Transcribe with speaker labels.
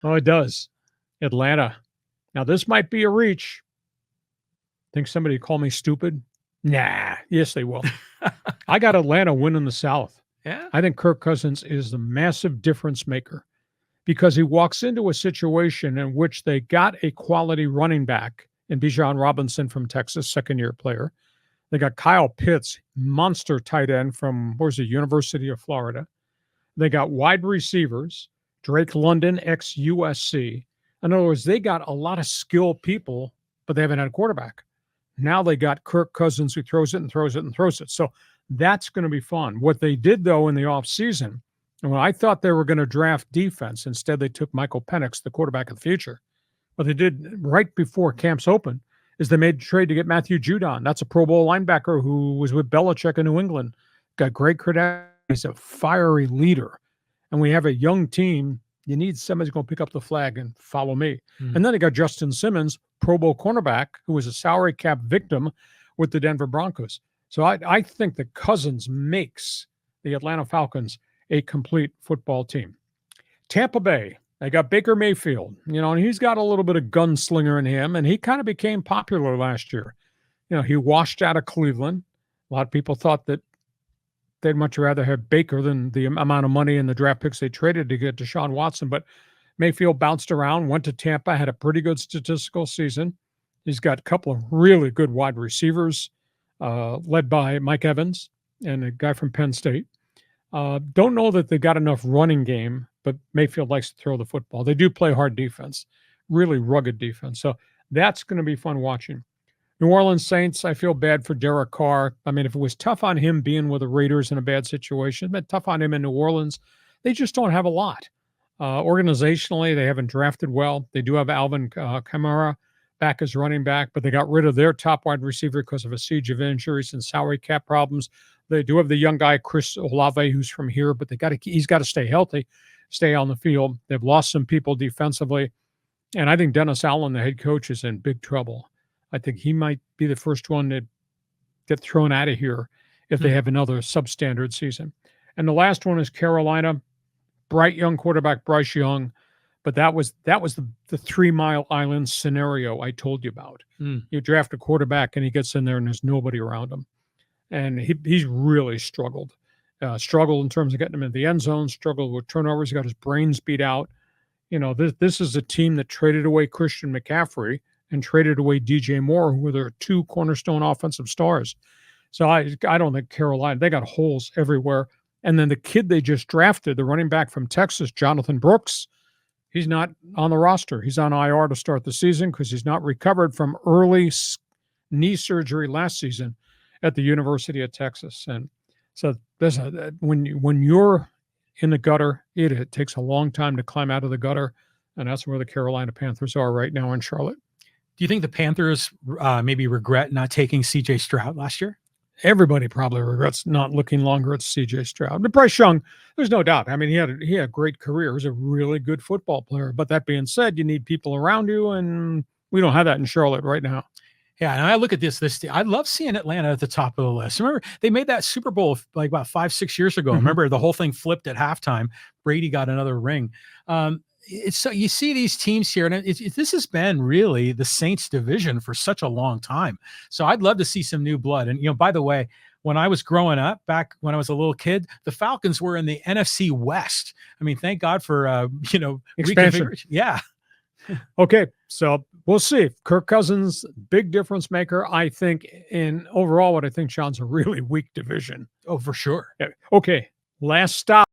Speaker 1: Oh, it does. Atlanta. Now, this might be a reach. Think somebody call me stupid? Nah. Yes, they will. I got Atlanta winning the South.
Speaker 2: Yeah.
Speaker 1: I think Kirk Cousins is the massive difference maker because he walks into a situation in which they got a quality running back in Bijan Robinson from Texas, second-year player. They got Kyle Pitts, monster tight end from, where's the University of Florida. They got wide receivers, Drake London, ex-USC. In other words, they got a lot of skilled people, but they haven't had a quarterback. Now they got Kirk Cousins who throws it and throws it and throws it. So that's going to be fun. What they did, though, in the offseason, and when I thought they were going to draft defense, instead they took Michael Penix, the quarterback of the future. What they did right before camps open is they made a trade to get Matthew Judon. That's a Pro Bowl linebacker who was with Belichick in New England. Got great credentials. He's a fiery leader. And we have a young team. You need somebody who's going to pick up the flag and follow me. Mm-hmm. And then they got Justin Simmons, Pro Bowl cornerback, who was a salary cap victim with the Denver Broncos. So I think that Cousins makes the Atlanta Falcons a complete football team. Tampa Bay, they got Baker Mayfield, and he's got a little bit of gunslinger in him, and he kind of became popular last year. He washed out of Cleveland. A lot of people thought that they'd much rather have Baker than the amount of money in the draft picks they traded to get Deshaun Watson. But Mayfield bounced around, went to Tampa, had a pretty good statistical season. He's got a couple of really good wide receivers, led by Mike Evans and a guy from Penn State. Don't know that they got enough running game, but Mayfield likes to throw the football. They do play hard defense, really rugged defense. So that's going to be fun watching. New Orleans Saints, I feel bad for Derek Carr. I mean, if it was tough on him being with the Raiders in a bad situation, it's been tough on him in New Orleans. They just don't have a lot. Organizationally, they haven't drafted well. They do have Alvin Kamara back as running back, but they got rid of their top wide receiver because of a siege of injuries and salary cap problems. They do have the young guy, Chris Olave, who's from here, but he's got to stay healthy, stay on the field. They've lost some people defensively. And I think Dennis Allen, the head coach, is in big trouble. I think he might be the first one to get thrown out of here if they have another substandard season. And the last one is Carolina. Bright young quarterback Bryce Young, but that was the 3 Mile Island scenario I told you about. You draft a quarterback and he gets in there and there's nobody around him, and he's really struggled. Struggled in terms of getting him in the end zone. Struggled with turnovers. He got his brains beat out. This is a team that traded away Christian McCaffrey and traded away DJ Moore, who were their 2 cornerstone offensive stars. So I don't think Carolina, they got holes everywhere. And then the kid they just drafted, the running back from Texas, Jonathan Brooks, he's not on the roster. He's on IR to start the season because he's not recovered from early knee surgery last season at the University of Texas. And so when you're in the gutter, it takes a long time to climb out of the gutter. And that's where the Carolina Panthers are right now in Charlotte.
Speaker 2: Do you think the Panthers maybe regret not taking C.J. Stroud last year?
Speaker 1: Everybody probably regrets not looking longer at C.J. Stroud. But Bryce Young, there's no doubt. I mean, he had a great career. He was a really good football player. But that being said, you need people around you, and we don't have that in Charlotte right now.
Speaker 2: Yeah, and I look at this. I love seeing Atlanta at the top of the list. Remember, they made that Super Bowl like about 5-6 years ago. Remember, the whole thing flipped at halftime. Brady got another ring. It's so you see these teams here, and this has been really the Saints division for such a long time. So I'd love to see some new blood. And by the way, when I was growing up, back when I was a little kid, the Falcons were in the NFC West. I mean, thank God for
Speaker 1: expansion.
Speaker 2: Yeah.
Speaker 1: Okay, so we'll see. Kirk Cousins, big difference maker, I think. In overall, what I think, Sean's a really weak division.
Speaker 2: Oh, for sure.
Speaker 1: Okay, last stop.